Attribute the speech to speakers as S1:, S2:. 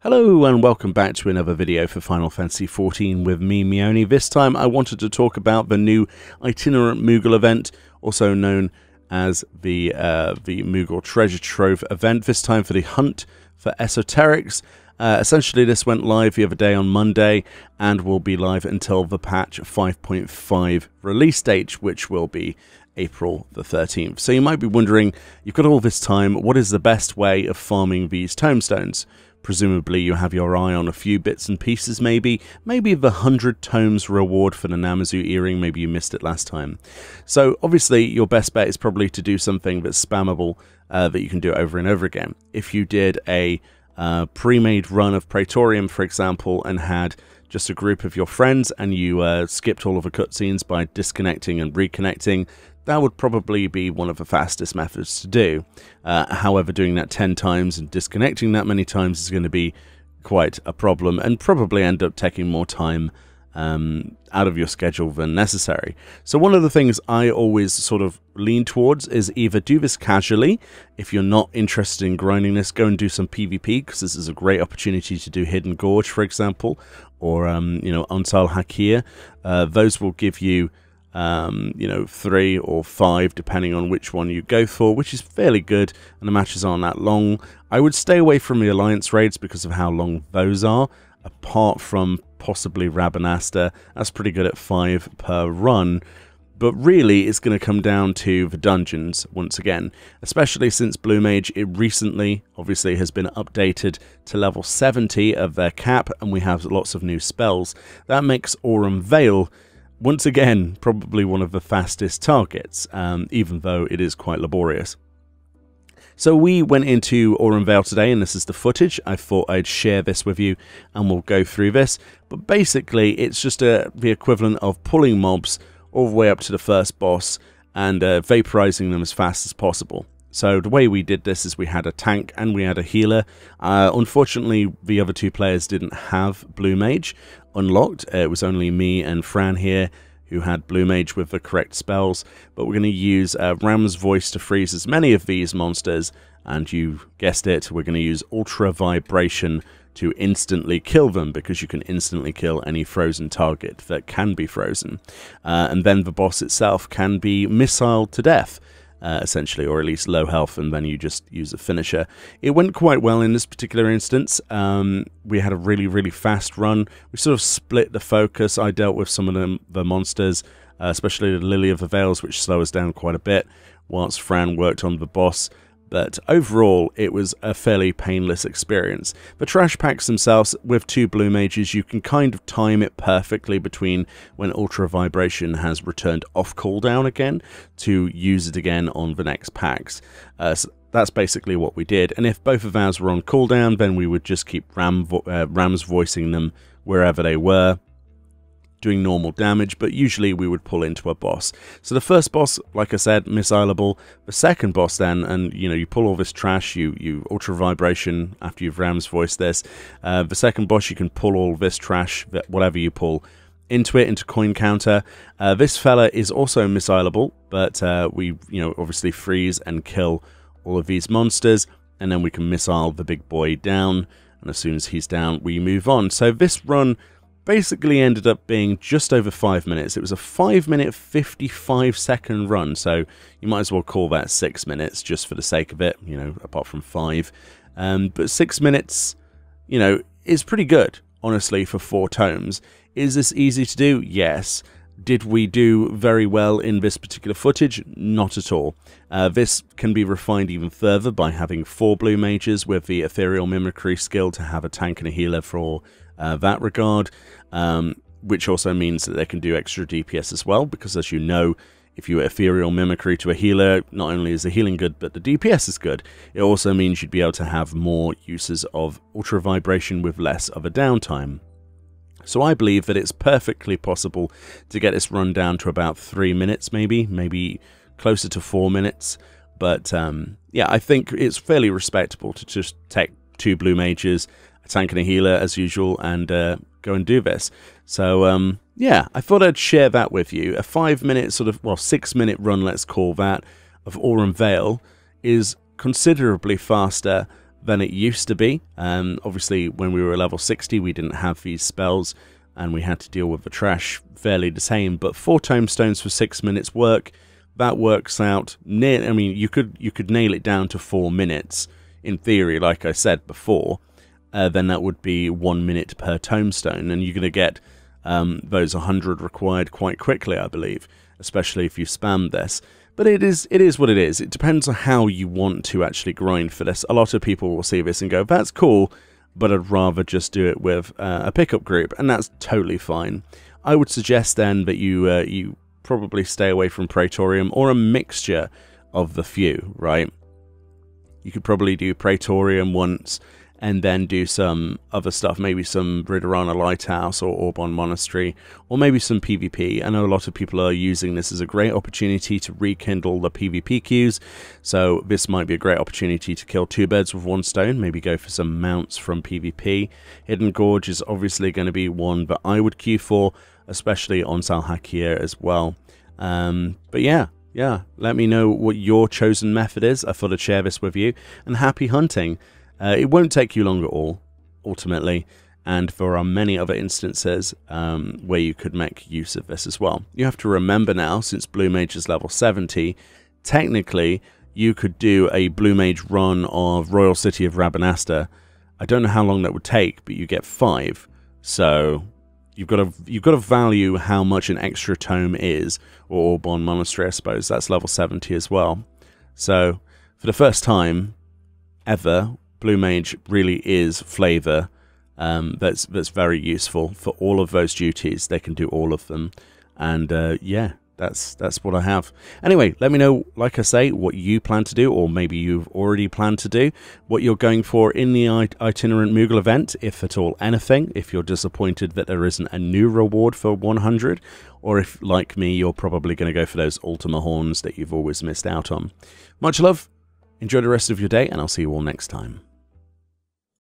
S1: Hello and welcome back to another video for Final Fantasy XIV with me, Mioni. This time I wanted to talk about the new Itinerant Moogle event, also known as the Moogle Treasure Trove event, this time for the Hunt for Esoterics. Essentially this went live the other day on Monday and will be live until the patch 5.5 release date, which will be April the 13th. So you might be wondering, you've got all this time, what is the best way of farming these tomestones? Presumably you have your eye on a few bits and pieces, maybe the 100 tomes reward for the Namazu earring, maybe you missed it last time. So obviously your best bet is probably to do something that's spammable, that you can do over and over again. If you did a pre-made run of Praetorium, for example, and had just a group of your friends and you skipped all of the cutscenes by disconnecting and reconnecting, that would probably be one of the fastest methods to do. However, doing that 10 times and disconnecting that many times is going to be quite a problem and probably end up taking more time out of your schedule than necessary. So one of the things I always sort of lean towards is either do this casually. If you're not interested in grinding this, go and do some PvP, because this is a great opportunity to do Hidden Gorge, for example, or Ansal Hakir. Those will give you 3 or 5 depending on which one you go for, which is fairly good, and the matches aren't that long. I would stay away from the Alliance raids because of how long those are, apart from possibly Rabanastre. That's pretty good at 5 per run, but really it's going to come down to the dungeons once again, especially since Blue Mage, it recently obviously has been updated to level 70 of their cap, and we have lots of new spells. That makes Aurum Vale once again probably one of the fastest targets, even though it is quite laborious. So we went into Aurum Vale today, and this is the footage. I thought I'd share this with you and we'll go through this. But basically it's just the equivalent of pulling mobs all the way up to the first boss and vaporizing them as fast as possible. So the way we did this is we had a tank and we had a healer. Unfortunately, the other two players didn't have Blue Mage unlocked. It was only me and Fran here who had Blue Mage with the correct spells. But we're going to use Ram's Voice to freeze as many of these monsters. And you guessed it, we're going to use Ultra Vibration to instantly kill them, because you can instantly kill any frozen target that can be frozen. And then the boss itself can be missiled to death. Essentially, or at least low health, and then you just use a finisher. It went quite well in this particular instance. We had a really fast run. We sort of split the focus. I dealt with some of the monsters, especially the Lily of the Veils, which slow us down quite a bit, whilst Fran worked on the boss. But overall, it was a fairly painless experience. The trash packs themselves, with 2 Blue Mages, you can kind of time it perfectly between when Ultra Vibration has returned off cooldown again to use it again on the next packs. So that's basically what we did. And if both of ours were on cooldown, then we would just keep Rams voicing them wherever they were, doing normal damage, but usually we would pull into a boss. So the first boss, like I said, missilable. The second boss then, and you pull all this trash, you Ultra Vibration after you've Ram's voiced this. The second boss, you can pull all this trash, whatever you pull, into coin counter. This fella is also missilable, but we obviously freeze and kill all of these monsters, and then we can missile the big boy down, and as soon as he's down, we move on. So this run basically ended up being just over 5 minutes. It was a 5-minute 55-second run, so you might as well call that 6 minutes just for the sake of it, apart from 5. But 6 minutes, is pretty good, honestly, for 4 tomes. Is this easy to do? Yes. Did we do very well in this particular footage? Not at all. This can be refined even further by having 4 Blue Mages with the Ethereal Mimicry skill to have a tank and a healer for that regard, which also means that they can do extra DPS as well, because as you know, if you Ethereal Mimicry to a healer, not only is the healing good, but the DPS is good. It also means you'd be able to have more uses of Ultra Vibration with less of a downtime. So I believe that it's perfectly possible to get this run down to about 3 minutes, maybe closer to 4 minutes. But yeah, I think it's fairly respectable to just take 2 Blue Mages, a tank and a healer as usual, and go and do this. So yeah, I thought I'd share that with you. A 5-minute 6-minute run, let's call that, of Aurum Vale is considerably faster than it used to be. Obviously, when we were level 60, we didn't have these spells, and we had to deal with the trash fairly the same. But 4 tomestones for 6 minutes work. That works out near. I mean, you could nail it down to 4 minutes in theory, like I said before. Then that would be 1 minute per tombstone, and you're going to get those 100 required quite quickly, I believe, especially if you spam this. But it is what it is. It depends on how you want to actually grind for this. A lot of people will see this and go, that's cool, but I'd rather just do it with a pickup group, and that's totally fine. I would suggest then that you probably stay away from Praetorium, or a mixture of the few, right? You could probably do Praetorium once, and then do some other stuff, maybe some Ridorana Lighthouse or Auban Monastery, or maybe some PvP. I know a lot of people are using this as a great opportunity to rekindle the PvP queues, so this might be a great opportunity to kill 2 birds with 1 stone, maybe go for some mounts from PvP. Hidden Gorge is obviously going to be one that I would queue for, especially on Salhakir as well. But yeah, let me know what your chosen method is. I thought I'd share this with you, and happy hunting. It won't take you long at all, ultimately, and there are many other instances where you could make use of this as well. You have to remember now, since Blue Mage is level 70, technically you could do a Blue Mage run of Royal City of Rabanastre. I don't know how long that would take, but you get 5, so you've got to value how much an extra tome is, or Auban Monastery, I suppose. That's level 70 as well. So for the first time ever, Blue Mage really is flavor that's very useful for all of those duties. They can do all of them, and yeah, that's what I have. Anyway, let me know, like I say, what you plan to do, or maybe you've already planned to do, what you're going for in the itinerant Moogle event, if at all anything, if you're disappointed that there isn't a new reward for 100, or if, like me, you're probably going to go for those Ultima Horns that you've always missed out on. Much love, enjoy the rest of your day, and I'll see you all next time.